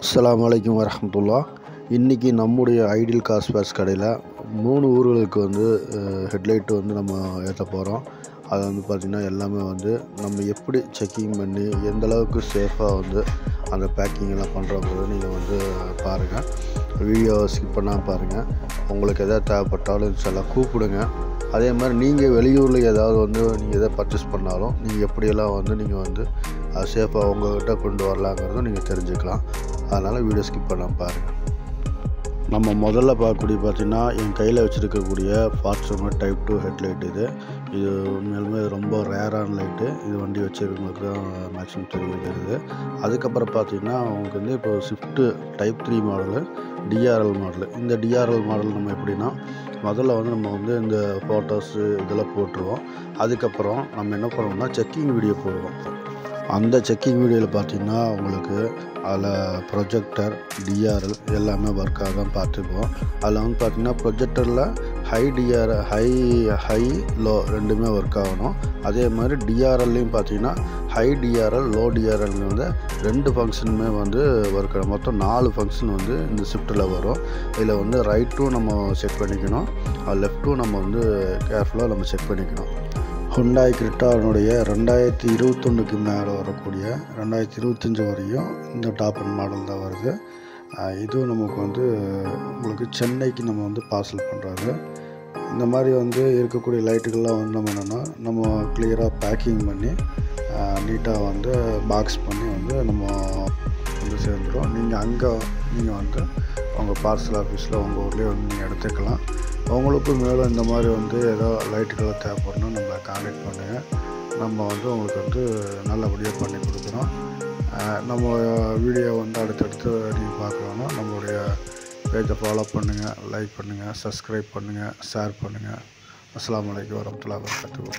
அஸ்ஸலாமு அலைக்கும் வரஹ்மத்துல்லாஹ். இன்றைக்கி நம்முடைய ஐடியல் கார் ஸ்பேர்ஸ் கடையில் 3 ஊர்களுக்கு வந்து ஹெட்லைட்டு வந்து நம்ம ஏற்ற போகிறோம். அதை வந்து பார்த்திங்கன்னா எல்லாமே வந்து நம்ம எப்படி செக்கிங் பண்ணி எந்தளவுக்கு சேஃபாக வந்து அந்த பேக்கிங்கெல்லாம் பண்ணுறப்போ நீங்கள் வந்து பாருங்கள். வீடியோவை ஸ்கிப் பண்ணாமல் பாருங்கள். உங்களுக்கு எதாவது தேவைப்பட்டாலும் இன்ஷால்லாஹ் கூப்பிடுங்க. அதே மாதிரி நீங்கள் வெளியூரில் ஏதாவது வந்து நீங்கள் எதை பர்ச்சேஸ் பண்ணாலும் நீங்கள் எப்படியெல்லாம் வந்து நீங்கள் வந்து சேஃபாக உங்கள்கிட்ட கொண்டு வரலாங்கிறதும் நீங்கள் தெரிஞ்சுக்கலாம். அதனால் வீடியோ ஸ்கிப் பண்ணாமல் பாருங்கள். நம்ம முதல்ல பார்க்கக்கூடிய பார்த்திங்கன்னா என் கையில் வச்சுருக்கக்கூடிய ஃபார்ச்சுனர் டைப் 2 ஹெட்லைட் இது உண்மையிலுமே ரொம்ப ரேரான லைட்டு. இது வண்டி வச்சுருக்கவங்களுக்கு தான் மேக்ஸிமம் தெரியுது. அதுக்கப்புறம் பார்த்திங்கன்னா உங்களுக்கு வந்து இப்போ Swift type 3 model TRL model. இந்த டிஆர்எல் மாடல் நம்ம எப்படின்னா முதல்ல வந்து நம்ம வந்து இந்த ஃபோட்டோஸு இதெல்லாம் போட்டுருவோம். அதுக்கப்புறம் நம்ம என்ன பண்ணுவோம்னா செக்கிங் வீடியோ போடுவோம். அந்த செக்கிங் வீடியோவில் பார்த்திங்கன்னா உங்களுக்கு அதில் ப்ரொஜெக்டர் டிஆர்எல் எல்லாமே ஒர்க்காக தான் பார்த்துக்குவோம். அதில் வந்து பார்த்திங்கன்னா ப்ரொஜெக்டரில் ஹை லோ ரெண்டுமே ஒர்க் ஆகணும். அதே மாதிரி டிஆர்எல்லையும் பார்த்திங்கன்னா ஹை டிஆர்எல் லோ டிஆர்எல் வந்து 2 ஃபங்க்ஷனுமே வந்து ஒர்க் ஆகும். மொத்தம் 4 ஃபங்க்ஷன் வந்து இந்த ஷிஃப்ட்டில் வரும். இதில் வந்து ரைட்டும் நம்ம செக் பண்ணிக்கணும், லெஃப்ட்டும் நம்ம வந்து கேர்ஃபுல்லாக நம்ம செக் பண்ணிக்கணும். ஹுண்டாய் கிரெட்டானுடைய 2021க்கு மேலே வரக்கூடிய 2025 வரையும் இந்த டாப் அண்ட் மாடல் தான் வருது. இதுவும் நமக்கு வந்து உங்களுக்கு சென்னைக்கு நம்ம வந்து பார்சல் பண்ணுறாரு. இந்த மாதிரி வந்து இருக்கக்கூடிய லைட்டுகள்லாம் வந்து நம்ம என்னென்னா நம்ம கிளியராக பேக்கிங் பண்ணி நீட்டாக வந்து பாக்ஸ் பண்ணி வந்து நம்ம வந்து சேர்ந்துடும். நீங்கள் வந்து உங்கள் பார்சல் ஆஃபீஸில் உங்கள் ஊர்லேயே வந்து நீங்கள் எடுத்துக்கலாம். உங்களுக்கு மேலும் இந்த மாதிரி வந்து ஏதோ லைட்டுகளை தேவைப்படணும் நம்மளை கான்டாக்ட் பண்ணுங்கள். நம்ம வந்து உங்களுக்கு வந்து நல்லபடியாக பண்ணி கொடுக்குறோம். நம்ம வீடியோ வந்து அடுத்தடுத்து நீங்கள் பார்க்கலாம்னா நம்மளுடைய பேஜை ஃபாலோ பண்ணுங்கள், லைக் பண்ணுங்கள், சப்ஸ்கிரைப் பண்ணுங்கள், ஷேர் பண்ணுங்கள். அஸ்ஸலாமு அலைக்கும் வரஹ்மத்துல்லாஹி வபரகாத்துஹு.